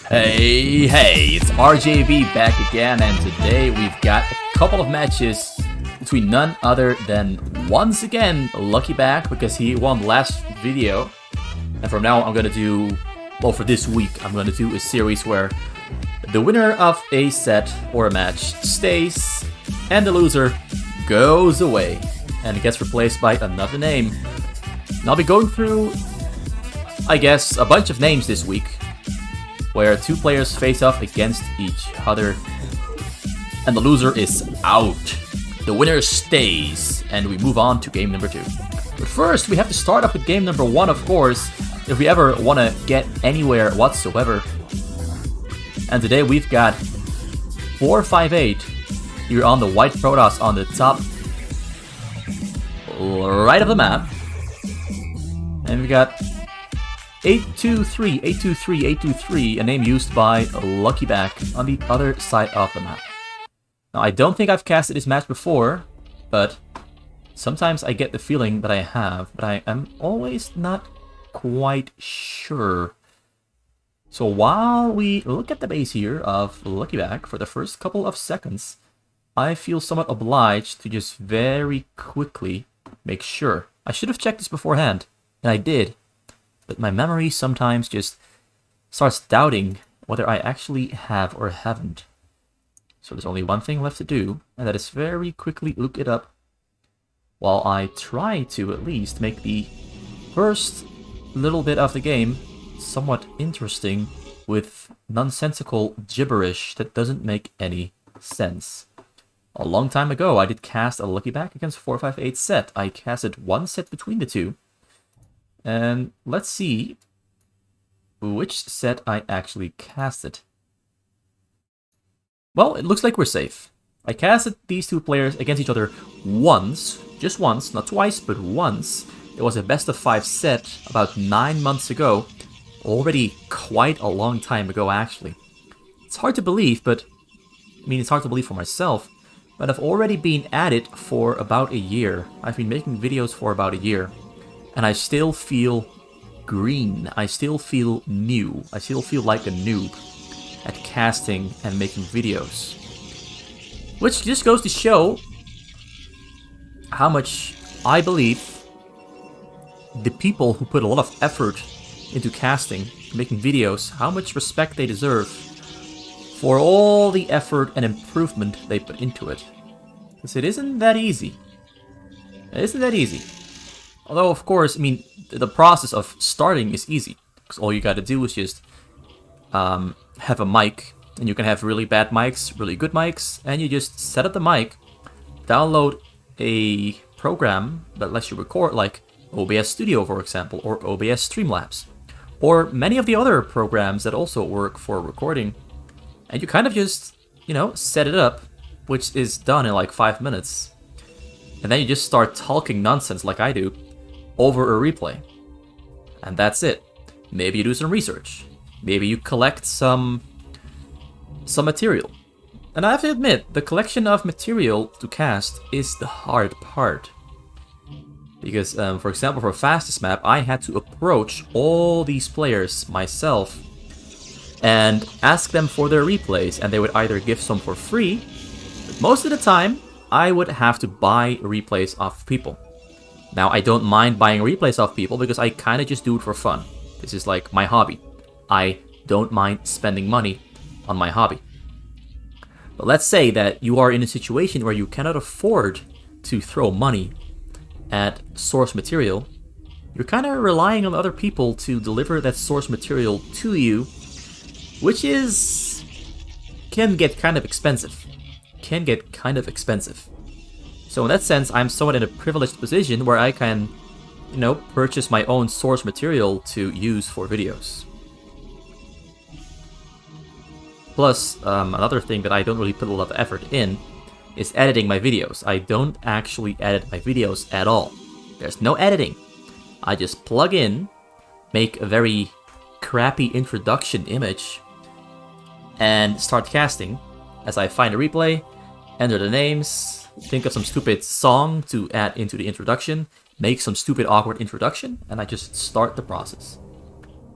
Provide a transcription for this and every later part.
Hey, it's RJV back again, and today we've got a couple of matches between none other than, once again, Lucky Back, because he won last video. And from now I'm gonna do, well, for this week, I'm gonna do a series where the winner of a set or a match stays, and the loser goes away and gets replaced by another name. And I'll be going through, I guess, a bunch of names this week, where two players face off against each other, and the loser is out. The winner stays, and we move on to game number 2. But first, we have to start off with game number 1, of course, if we ever want to get anywhere whatsoever. And today we've got 458 here on the white Protoss on the top right of the map. And we got 823, a name used by Lucky Back on the other side of the map. Now, I don't think I've casted this match before, but sometimes I get the feeling that I have, but I am always not quite sure. So while we look at the base here of Lucky Back for the first couple of seconds, I feel somewhat obliged to just very quickly make sure. I should have checked this beforehand, and I did. But my memory sometimes just starts doubting whether I actually have or haven't. So there's only one thing left to do, and that is very quickly look it up, while I try to at least make the first little bit of the game somewhat interesting with nonsensical gibberish that doesn't make any sense. A long time ago, I did cast a Lucky Back against 458 set. I casted one set between the two. And let's see which set I actually casted. Well, it looks like we're safe. I casted these two players against each other once, just once, not twice, but once. It was a best of 5 set about 9 months ago. Already quite a long time ago, actually. It's hard to believe, but I mean, it's hard to believe for myself, but I've already been at it for about a year. I've been making videos for about a year. And I still feel green. I still feel new. I still feel like a noob at casting and making videos. Which just goes to show how much I believe the people who put a lot of effort into casting, making videos, how much respect they deserve for all the effort and improvement they put into it. Because it isn't that easy. It isn't that easy. Although, of course, I mean, the process of starting is easy. Because all you gotta do is just have a mic. And you can have really bad mics, really good mics. And you just set up the mic, download a program that lets you record, like OBS Studio, for example, or OBS Streamlabs. Or many of the other programs that also work for recording. And you kind of just, you know, set it up, which is done in like 5 minutes. And then you just start talking nonsense like I do over a replay. And that's it. Maybe you do some research. Maybe you collect some material. And I have to admit, the collection of material to cast is the hard part. Because, for example, for fastest map, I had to approach all these players myself and ask them for their replays, and they would either give some for free, but most of the time, I would have to buy replays off people. Now, I don't mind buying replays off people because I kind of just do it for fun. This is like my hobby. I don't mind spending money on my hobby. But let's say that you are in a situation where you cannot afford to throw money at source material. You're kind of relying on other people to deliver that source material to you, which can get kind of expensive. So in that sense, I'm somewhat in a privileged position where I can, you know, purchase my own source material to use for videos. Plus, another thing that I don't really put a lot of effort in is editing my videos. I don't actually edit my videos at all. There's no editing. I just plug in, make a very crappy introduction image, and start casting as I find a replay, enter the names, think of some stupid song to add into the introduction, make some stupid awkward introduction, and I just start the process.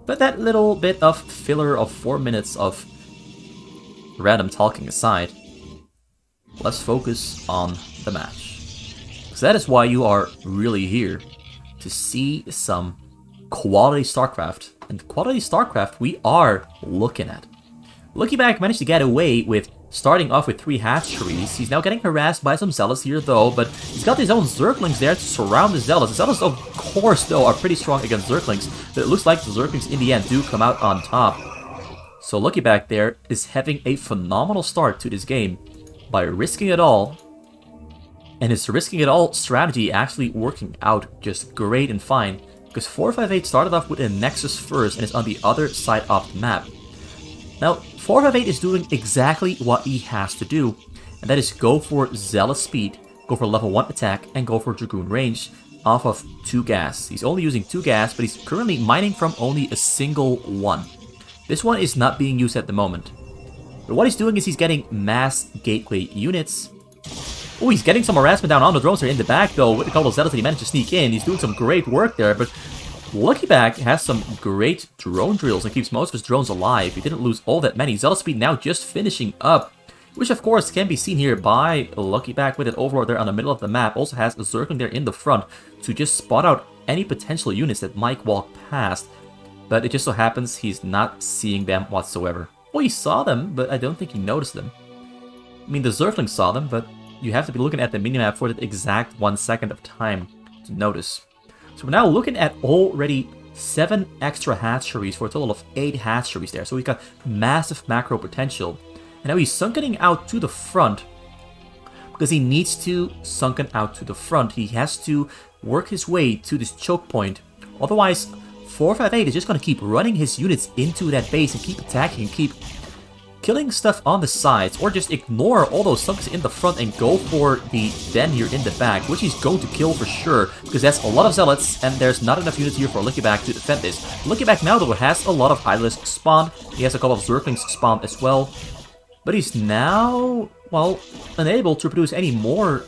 But that little bit of filler of 4 minutes of random talking aside, let's focus on the match. Because that is why you are really here, to see some quality Starcraft. And quality Starcraft we are looking at. LuckyBag managed to get away with starting off with 3 hatcheries. He's now getting harassed by some Zealots here though, but he's got his own Zerglings there to surround the Zealots. The Zealots, of course, though, are pretty strong against Zerglings, but it looks like the Zerglings in the end do come out on top. So LuckyBag there is having a phenomenal start to this game by risking it all, and his risking it all strategy actually working out just great and fine, because 458 started off with a Nexus first and is on the other side of the map. Now, 458 is doing exactly what he has to do, and that is go for Zealous speed, go for level 1 attack, and go for Dragoon range off of 2 gas. He's only using 2 gas, but he's currently mining from only a single one. This one is not being used at the moment. But what he's doing is he's getting mass gateway units. Oh, he's getting some harassment down on the drones there in the back, though, with a couple of Zealots that he managed to sneak in. He's doing some great work there, but LuckyBag has some great drone drills and keeps most of his drones alive. He didn't lose all that many. Zealous speed now just finishing up, which of course can be seen here by LuckyBag with an Overlord there on the middle of the map. Also has a Zergling there in the front to just spot out any potential units that might walk past. But it just so happens he's not seeing them whatsoever. Well, he saw them, but I don't think he noticed them. I mean, the Zergling saw them, but you have to be looking at the minimap for that exact 1 second of time to notice. So we're now looking at already 7 extra hatcheries for a total of 8 hatcheries there. So we've got massive macro potential. And now he's sunkening out to the front because he needs to sunken out to the front. He has to work his way to this choke point. Otherwise, 458 is just going to keep running his units into that base and keep attacking and keep killing stuff on the sides, or just ignore all those sunks in the front and go for the den here in the back, which he's going to kill for sure, because that's a lot of Zealots, and there's not enough units here for LuckyBag to defend this. LuckyBag now, though, has a lot of Hydralisks spawned. He has a couple of Zerglings spawned as well, but he's now, well, unable to produce any more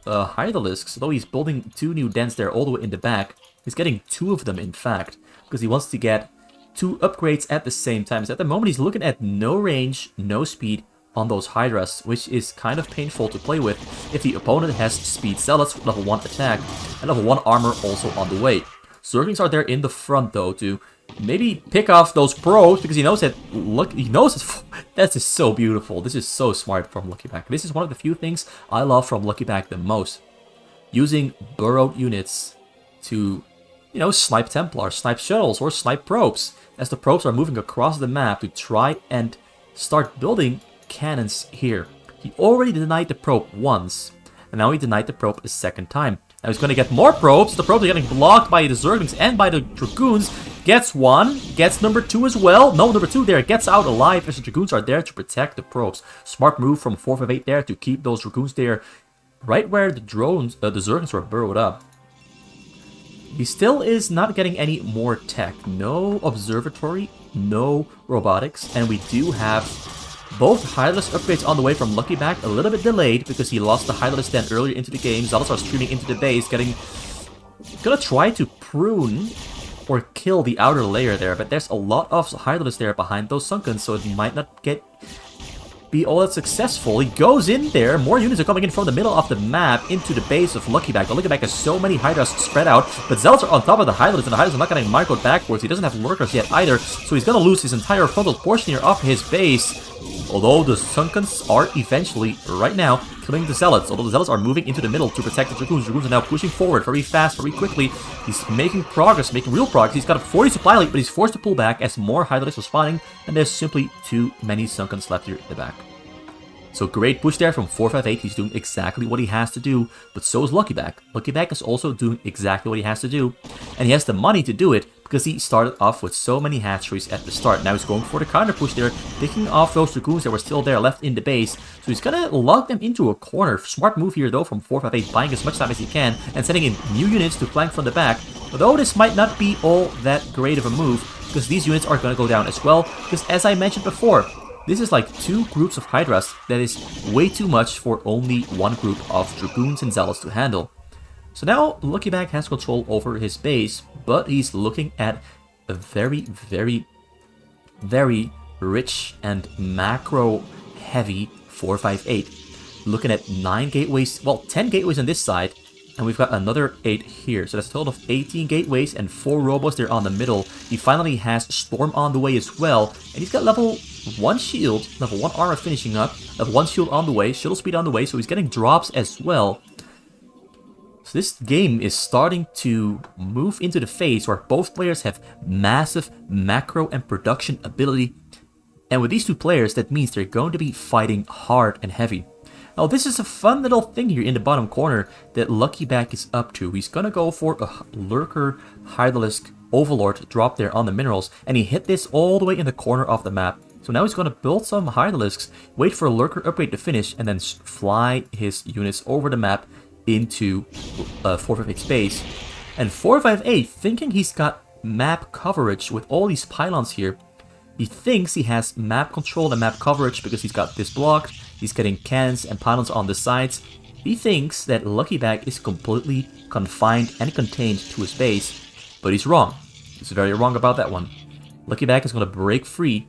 Hydralisks, though he's building 2 new dens there all the way in the back. He's getting 2 of them, in fact, because he wants to get 2 upgrades at the same time. So at the moment he's looking at no range, no speed on those Hydras, which is kind of painful to play with if the opponent has speed Zealots with level 1 attack and level 1 armor also on the way. Zerglings are there in the front though to maybe pick off those probes, because he knows that, look, he knows it's, that's just so beautiful. This is so smart from LuckyBag. This is one of the few things I love from LuckyBag the most. Using burrowed units to, you know, snipe Templars, snipe shuttles, or snipe probes, as the probes are moving across the map to try and start building cannons here. He already denied the probe once, and now he denied the probe a second time. Now he's going to get more probes. The probes are getting blocked by the Zerglings and by the Dragoons. Gets one, gets number 2 as well. No, number 2 there gets out alive as the Dragoons are there to protect the probes. Smart move from 458 there to keep those Dragoons there right where the drones, the Zerglings were burrowed up. He still is not getting any more tech. No observatory, no robotics, and we do have both Hydralisk upgrades on the way from LuckyBag, a little bit delayed because he lost the Hydralisk den earlier into the game. Zealots are streaming into the base, gonna try to prune or kill the outer layer there, but there's a lot of Hydralisk there behind those Sunkens, so it might not be all that successful. He goes in there, more units are coming in from the middle of the map into the base of LuckyBag. The LuckyBag has so many Hydras spread out, but Zealots are on top of the Hydras, and the Hydras are not getting microed backwards. He doesn't have lurkers yet either, so he's gonna lose his entire frontal portion here of his base. Although the Sunkens are eventually, right now, killing the Zealots. Although the Zealots are moving into the middle to protect the Dragoons. Dragoons are now pushing forward very fast, very quickly. He's making progress, making real progress. He's got a 40 supply lead, but he's forced to pull back as more Hydralisks are spawning, and there's simply too many Sunkens left here in the back. So great push there from 458. He's doing exactly what he has to do, but so is LuckyBag. LuckyBag is also doing exactly what he has to do, and he has the money to do it because he started off with so many hatcheries at the start. Now he's going for the counter push there, picking off those Dragoons that were still there left in the base. So he's gonna lug them into a corner. Smart move here though from 458, buying as much time as he can and sending in new units to flank from the back. Although this might not be all that great of a move, because these units are gonna go down as well, because as I mentioned before, this is like 2 groups of Hydras that is way too much for only 1 group of Dragoons and Zealots to handle. So now LuckyBag has control over his base, but he's looking at a very, very, very rich and macro heavy 458. Looking at 9 gateways, well, 10 gateways on this side, and we've got another 8 here. So that's a total of 18 gateways and 4 robos there on the middle. He finally has Storm on the way as well, and he's got level 1 shield, level 1 armor finishing up, level 1 shield on the way, shuttle speed on the way, so he's getting drops as well. So this game is starting to move into the phase where both players have massive macro and production ability. And with these two players, that means they're going to be fighting hard and heavy. Now this is a fun little thing here in the bottom corner that Luckyback is up to. He's going to go for a Lurker Hydralisk Overlord drop there on the minerals. And he hit this all the way in the corner of the map. So now he's going to build some Hydralisks, wait for a Lurker upgrade to finish, and then fly his units over the map into 458 space. And 458, thinking he's got map coverage with all these pylons here, he thinks he has map control and map coverage because he's got this blocked, he's getting cannons and pylons on the sides. He thinks that Luckyback is completely confined and contained to his base, but he's wrong. He's very wrong about that one. Luckyback is going to break free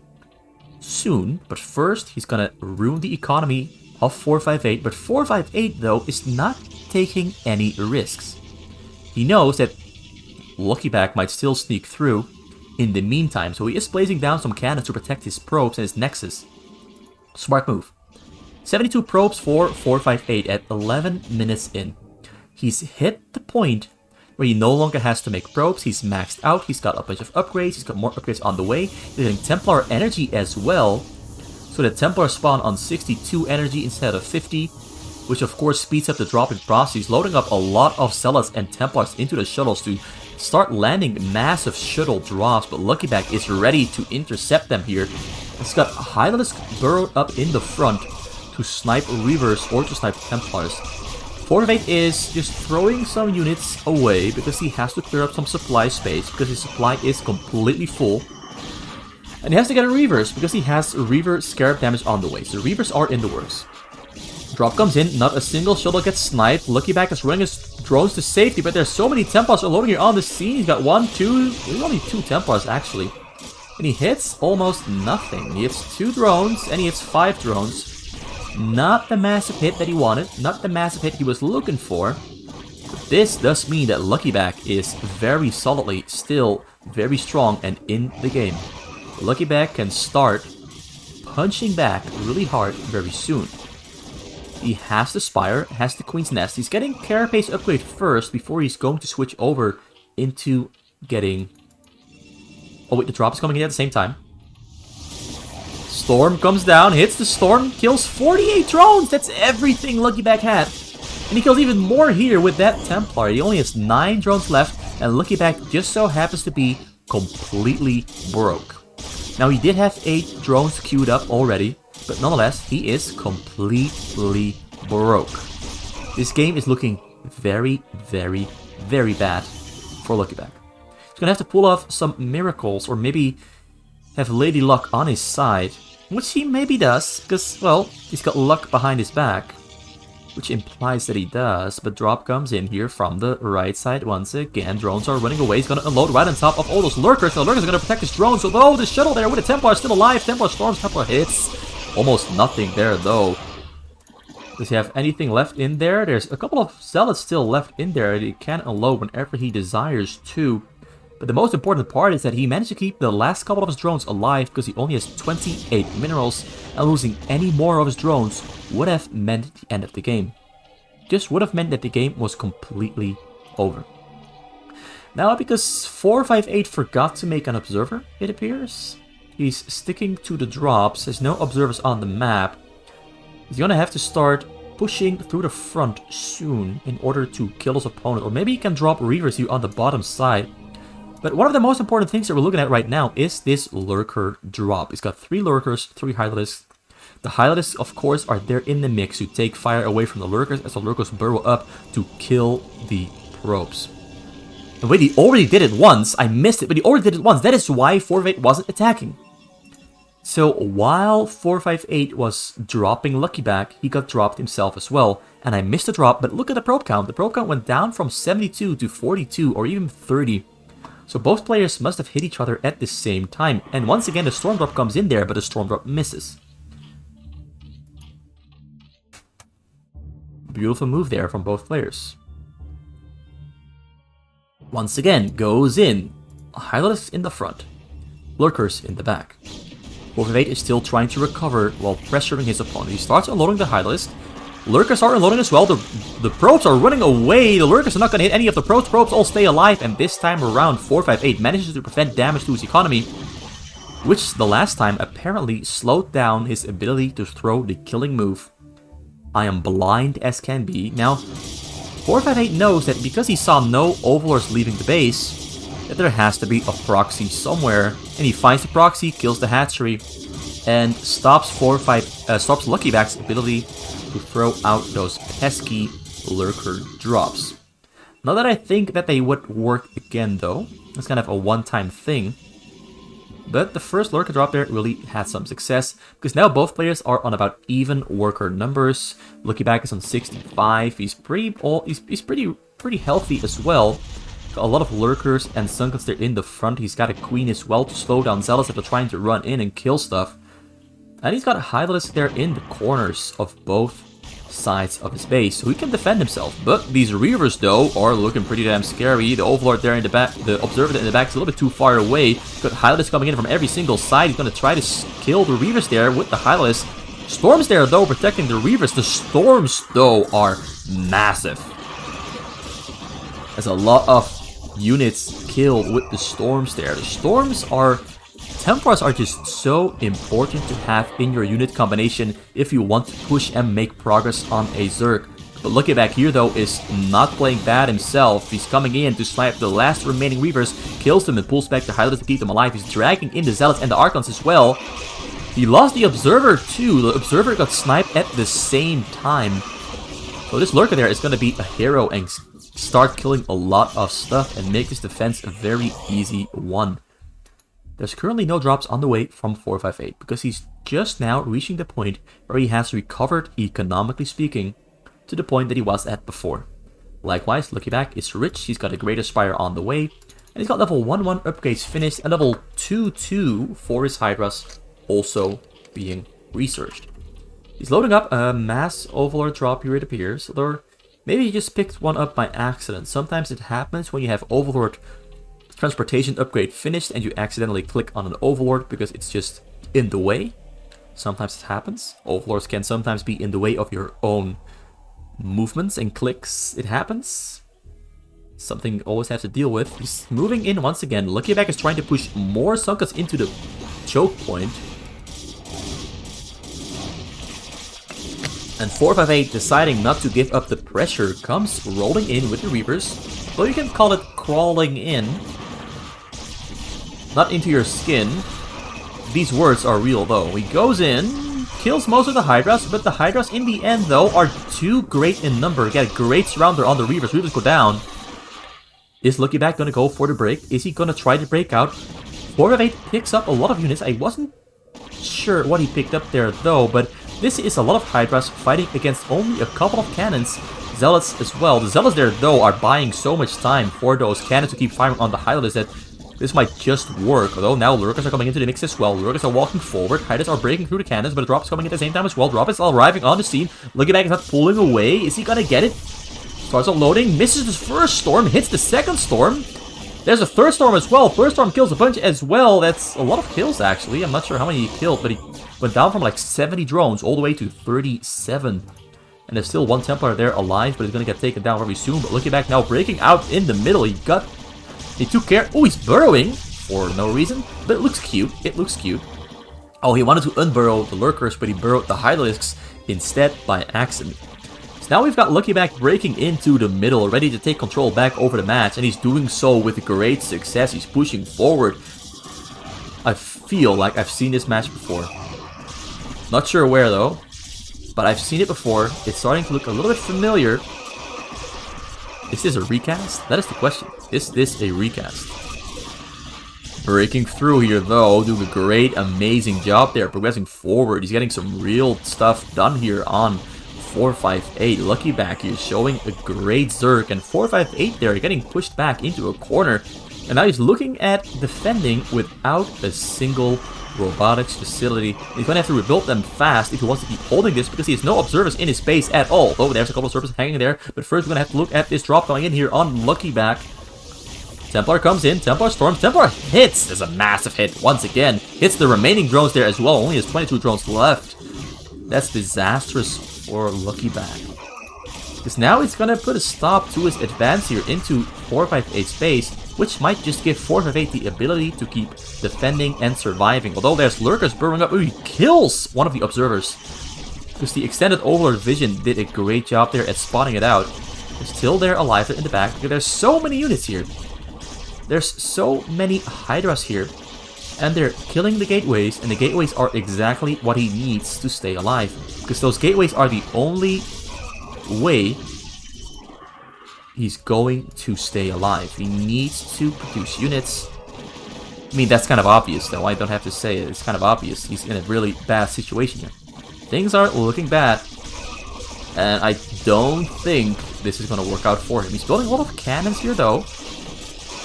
soon, but first he's going to ruin the economy of 458, but 458 though is not taking any risks. He knows that Luckyback might still sneak through in the meantime, so he is placing down some cannons to protect his probes and his nexus. Smart move. 72 probes for 458 at 11 minutes in. He's hit the point where he no longer has to make probes, he's maxed out, he's got a bunch of upgrades, he's got more upgrades on the way, he's getting Templar energy as well. So the Templar spawn on 62 energy instead of 50, which of course speeds up the dropping process. He's loading up a lot of Zealots and Templars into the shuttles to start landing massive shuttle drops, but Luckyback is ready to intercept them here. He's got Hydralisk burrowed up in the front to snipe Reavers or to snipe Templars. 458 is just throwing some units away because he has to clear up some supply space because his supply is completely full. And he has to get a Reavers because he has Reaver Scarab damage on the way. So Reavers are in the works. Drop comes in, not a single shuttle gets sniped. Luckyback is running his drones to safety, but there's so many Templars unloading here on the scene. He's got 1, 2, only 2 Templars actually. And he hits almost nothing. He hits 2 drones and he hits 5 drones. Not the massive hit that he wanted, not the massive hit he was looking for. But this does mean that Luckyback is very solidly still very strong and in the game. Luckyback can start punching back really hard very soon. He has the Spire, has the Queen's Nest. He's getting Carapace upgrade first before he's going to switch over into getting... Oh wait, the drop is coming in at the same time. Storm comes down, hits the Storm, kills 48 drones! That's everything Luckyback had. And he kills even more here with that Templar. He only has 9 drones left, and Luckyback just so happens to be completely broke. Now he did have 8 drones queued up already, but nonetheless, he is completely broke. This game is looking very, very, very bad for Luckyback. He's gonna have to pull off some miracles, or maybe have Lady Luck on his side, which he maybe does, because, well, he's got luck behind his back, which implies that he does, but drop comes in here from the right side once again. Drones are running away. He's going to unload right on top of all those Lurkers. The Lurkers are going to protect his drones, although the shuttle there with the Templar is still alive. Templar storms, Templar hits. Almost nothing there, though. Does he have anything left in there? There's a couple of Zealots still left in there that he can unload whenever he desires to. But the most important part is that he managed to keep the last couple of his drones alive because he only has 28 minerals, and losing any more of his drones would have meant the end of the game. Just would have meant that the game was completely over. Now, because 458 forgot to make an observer, it appears, he's sticking to the drops. There's no observers on the map. He's gonna have to start pushing through the front soon in order to kill his opponent, or maybe he can drop Reavers here on the bottom side. But one of the most important things that we're looking at right now is this Lurker drop. He's got 3 Lurkers, 3 Hydralisks. The Hydralisks, of course, are there in the mix to take fire away from the Lurkers as the Lurkers burrow up to kill the probes. And wait, he already did it once. I missed it, but he already did it once. That is why 458 wasn't attacking. So while 458 was dropping Luckyback, he got dropped himself as well. And I missed the drop, but look at the probe count. The probe count went down from 72 to 42 or even 30. So both players must have hit each other at the same time. And once again, the Storm Drop comes in there, but the Storm Drop misses. Beautiful move there from both players. Once again, goes in. Hydralisk in the front. Lurkers in the back. 458 is still trying to recover while pressuring his opponent. He starts unloading the Hydralisk. Lurkers are unloading as well. The probes are running away. The Lurkers are not going to hit any of the probes. Probes all stay alive. And this time around, 458 manages to prevent damage to his economy, which the last time apparently slowed down his ability to throw the killing move. I am blind as can be. Now, 458 knows that because he saw no Overlords leaving the base, that there has to be a proxy somewhere. And he finds the proxy, kills the hatchery, and stops stops Luckyback's ability to throw out those pesky lurker drops. Not that I think that they would work again though. It's kind of a one-time thing. But the first lurker drop there really had some success, because now both players are on about even worker numbers. Luckyback is on 65. He's pretty healthy as well. Got a lot of lurkers and Sunkets there in the front. He's got a queen as well to slow down Zealots that are trying to run in and kill stuff. And he's got a Hydralisk there in the corners of both sides of his base, so he can defend himself. But these Reavers, though, are looking pretty damn scary. The Overlord there in the back, the Observer in the back is a little bit too far away. Got Hydralisk coming in from every single side. He's going to try to kill the Reavers there with the Hydralisk. Storms there, though, protecting the Reavers. The Storms, though, are massive. There's a lot of units killed with the Storms there. The Storms are... Templars are just so important to have in your unit combination if you want to push and make progress on a Zerg. But Luckyback here though is not playing bad himself. He's coming in to snipe the last remaining Reavers, kills them and pulls back the Hydralisk to keep them alive. He's dragging in the Zealots and the Archons as well. He lost the Observer too. The Observer got sniped at the same time. So this Lurker there is going to be a hero and start killing a lot of stuff and make his defense a very easy one. There's currently no drops on the way from 458 because he's just now reaching the point where he has recovered, economically speaking, to the point that he was at before. Likewise, Luckyback is rich, he's got a Greater Spire on the way, and he's got level 1-1 upgrades finished and level 2-2 for his Hydras also being researched. He's loading up a mass Overlord drop here, it appears, or maybe he just picked one up by accident. Sometimes it happens when you have Overlord transportation upgrade finished and you accidentally click on an Overlord because it's just in the way. Sometimes it happens. Overlords can sometimes be in the way of your own movements and clicks. It happens. Something you always have to deal with. He's moving in once again. Luckyback is trying to push more Sunkets into the choke point. And 458, deciding not to give up the pressure, comes rolling in with the Reavers. Though you can call it crawling in. Not into your skin. These words are real though. He goes in, kills most of the Hydras, but the Hydras in the end though are too great in number. Get a great surrounder on the Reavers. Reavers go down. Is Luckyback going to go for the break? Is he going to try to break out? 458 picks up a lot of units. I wasn't sure what he picked up there though, but this is a lot of Hydras fighting against only a couple of cannons. Zealots as well. The Zealots there though are buying so much time for those cannons to keep firing on the Hydralisk that this might just work, although now Lurkers are coming into the mix as well. Lurkers are walking forward, Hydras are breaking through the cannons, but a drop is coming at the same time as well. Drop is arriving on the scene. Luckyback is not pulling away. Is he gonna get it? Starts unloading, misses the first storm, hits the second storm. There's a third storm as well. First storm kills a bunch as well. That's a lot of kills actually. I'm not sure how many he killed, but he went down from like 70 drones all the way to 37. And there's still one Templar there alive, but he's gonna get taken down very soon. But Luckyback now breaking out in the middle. He took care. Oh, he's burrowing for no reason, but it looks cute. It looks cute. Oh, he wanted to unburrow the Lurkers, but he burrowed the Hydralisks instead by accident. So now we've got Luckyback breaking into the middle, ready to take control back over the match, and he's doing so with great success. He's pushing forward. I feel like I've seen this match before. Not sure where though, but I've seen it before. It's starting to look a little bit familiar. Is this a recast? That is the question. Is this a recast? Breaking through here though, doing a great, amazing job there, progressing forward. He's getting some real stuff done here on 458. Luckyback here showing a great Zerg, and 458 there getting pushed back into a corner. And now he's looking at defending without a single robotics facility. He's going to have to rebuild them fast if he wants to keep holding this, because he has no observers in his base at all. Oh, there's a couple of observers hanging there. But first, we're going to have to look at this drop going in here on Lucky Back. Templar comes in, Templar storms, Templar hits! There's a massive hit once again. Hits the remaining drones there as well, only has 22 drones left. That's disastrous for Lucky Back. Because now it's gonna put a stop to his advance here into 458 space, which might just give 458 the ability to keep defending and surviving. Although there's lurkers burrowing up, ooh, he kills one of the observers. Because the extended overlord vision did a great job there at spotting it out. They're still there alive in the back, because there's so many units here. There's so many Hydras here, and they're killing the gateways, and the gateways are exactly what he needs to stay alive. Because those gateways are the only way he's going to stay alive. He needs to produce units. I mean, that's kind of obvious, though. I don't have to say it. It's kind of obvious. He's in a really bad situation here. Things are looking bad, and I don't think this is going to work out for him. He's building a lot of cannons here, though.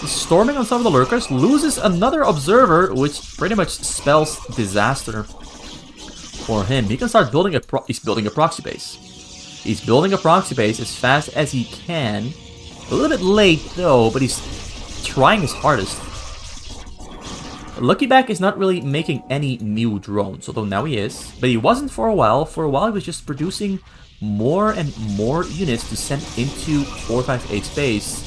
He's storming on some of the lurkers, loses another observer, which pretty much spells disaster for him. He can start building he's building a proxy base. He's building a proxy base as fast as he can. A little bit late, though, but he's trying his hardest. Lucky Back is not really making any new drones, although now he is. But he wasn't for a while. For a while, he was just producing more and more units to send into 458 space,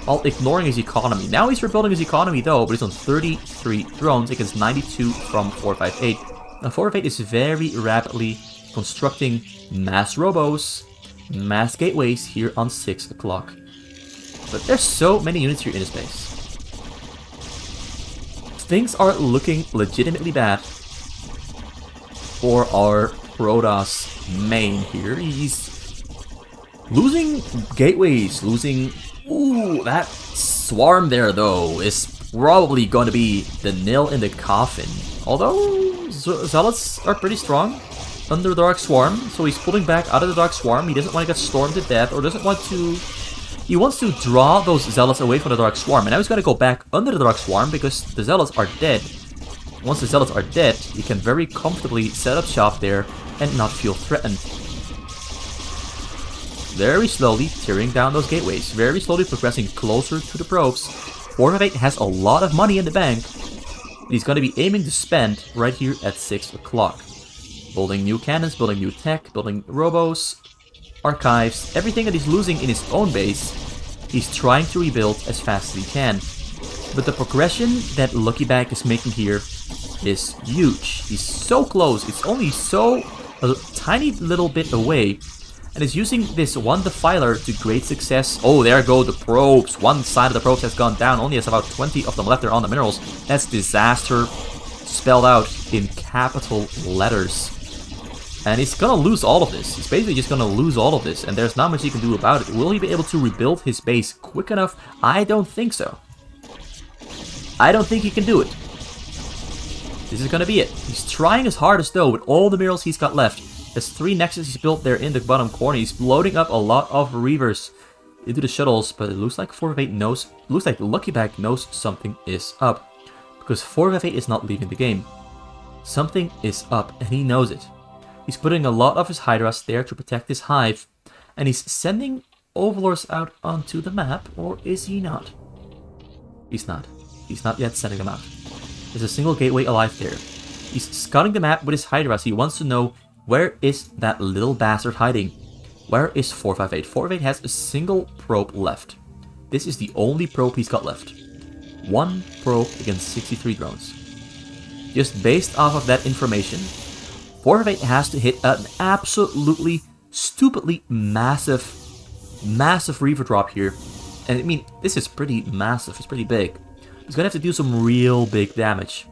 while ignoring his economy. Now he's rebuilding his economy, though, but he's on 33 drones against 92 from 458. Now, 458 is very rapidly constructing mass robos, mass gateways here on 6 o'clock. But there's so many units here in his base. Things are looking legitimately bad for our Protoss main here. He's losing gateways, losing... Ooh, that swarm there, though, is probably going to be the nail in the coffin. Although, Zealots are pretty strong under the Dark Swarm, so he's pulling back out of the Dark Swarm. He doesn't want to get stormed to death, or doesn't want to... He wants to draw those Zealots away from the Dark Swarm, and now he's going to go back under the Dark Swarm because the Zealots are dead. Once the Zealots are dead, he can very comfortably set up shop there and not feel threatened. Very slowly tearing down those gateways, very slowly progressing closer to the probes. 458 has a lot of money in the bank that he's going to be aiming to spend right here at 6 o'clock. Building new cannons, building new tech, building robos, archives, everything that he's losing in his own base, he's trying to rebuild as fast as he can. But the progression that Lucky Back is making here is huge. He's so close, it's only a tiny little bit away. And is using this one defiler to great success. Oh, there go the probes. One side of the probes has gone down. Only has about 20 of them left there on the minerals. That's disaster spelled out in capital letters. And he's gonna lose all of this. He's basically just gonna lose all of this. And there's not much he can do about it. Will he be able to rebuild his base quick enough? I don't think so. I don't think he can do it. This is gonna be it. He's trying his hardest, though, with all the minerals he's got left. There's 3 nexus he's built there in the bottom corner. He's loading up a lot of reavers into the shuttles, but it looks like 458 knows, looks like Lucky Back knows something is up. Because 458 is not leaving the game. Something is up, and he knows it. He's putting a lot of his Hydras there to protect his hive, and he's sending Overlords out onto the map, or is he not? He's not. He's not yet sending them out. There's a single gateway alive there. He's scouting the map with his Hydras. He wants to know, where is that little bastard hiding? Where is 458? 458 has a single probe left. This is the only probe he's got left. 1 probe against 63 drones. Just based off of that information, 458 has to hit an absolutely, stupidly massive reaver drop here. And I mean, this is pretty massive, it's pretty big. He's gonna have to do some real big damage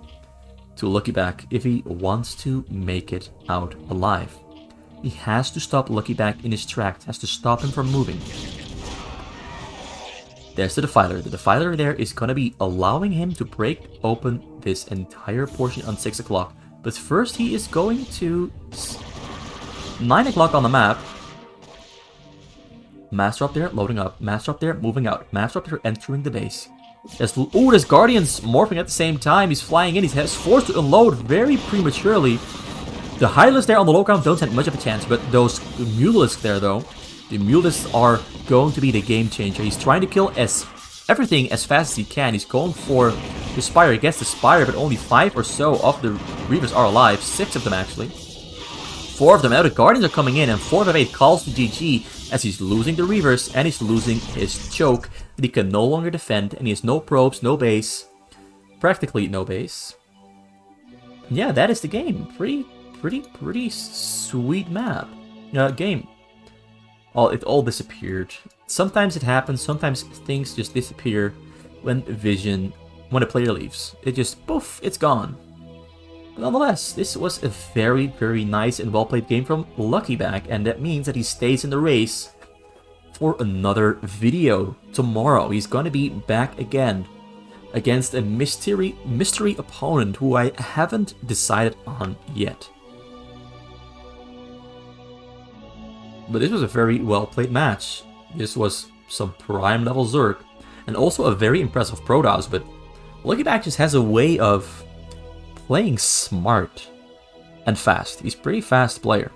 to Lucky Back if he wants to make it out alive. He has to stop Lucky Back in his tracks, has to stop him from moving. There's the defiler. The defiler there is gonna be allowing him to break open this entire portion on 6 o'clock. But first he is going to 9 o'clock on the map. Mass drop there, loading up. Mass drop there, moving out. Mass drop there, entering the base. This Guardian's morphing at the same time. He's flying in. He's forced to unload very prematurely. The Hydralisks there on the low ground don't stand much of a chance, but those Mulisks there, though, the Mulisks are going to be the game changer. He's trying to kill everything as fast as he can. He's going for the Spire. He gets the Spire, but only 5 or so of the Reavers are alive. 6 of them, actually. 4 of them out. The Guardians are coming in, and 4 of 8 calls to GG as he's losing the Reavers, and he's losing his choke that he can no longer defend, and he has no probes, no base. Practically no base. Yeah, that is the game. Pretty sweet map. Game. It all disappeared. Sometimes it happens, sometimes things just disappear when a player leaves. It just, poof, it's gone. But nonetheless, this was a very, very nice and well-played game from Luckyback, and that means that he stays in the race for another video. Tomorrow, he's gonna be back again against a mystery opponent who I haven't decided on yet. But this was a very well-played match. This was some prime level Zerg, and also a very impressive Protoss, but Luckyback just has a way of playing smart and fast. He's a pretty fast player.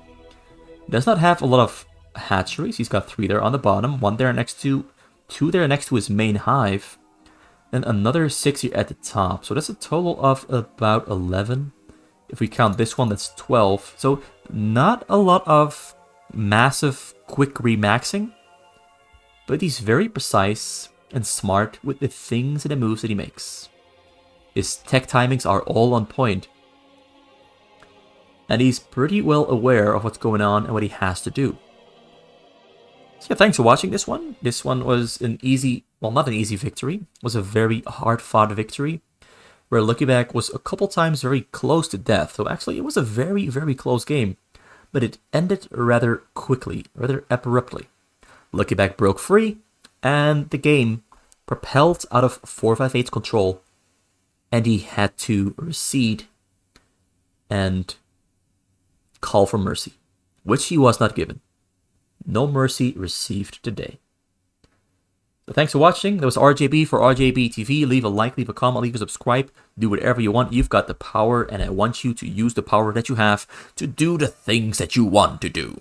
Does not have a lot of hatcheries. He's got 3 there on the bottom, 1 there next to, 2 there next to his main hive, and another 6 here at the top. So that's a total of about 11. If we count this one, that's 12. So not a lot of massive quick remaxing, but he's very precise and smart with the things and the moves that he makes. His tech timings are all on point, and he's pretty well aware of what's going on and what he has to do. So yeah, thanks for watching this one. This one was an easy, well, not an easy victory. It was a very hard-fought victory, where Luckyback was a couple times very close to death. So actually, it was a very, very close game, but it ended rather quickly, rather abruptly. Luckyback broke free, and the game propelled out of 458's control, and he had to recede and call for mercy, which he was not given. No mercy received today. So thanks for watching. That was RJB for RJB TV. Leave a like, leave a comment, leave a subscribe. Do whatever you want. You've got the power, and I want you to use the power that you have to do the things that you want to do.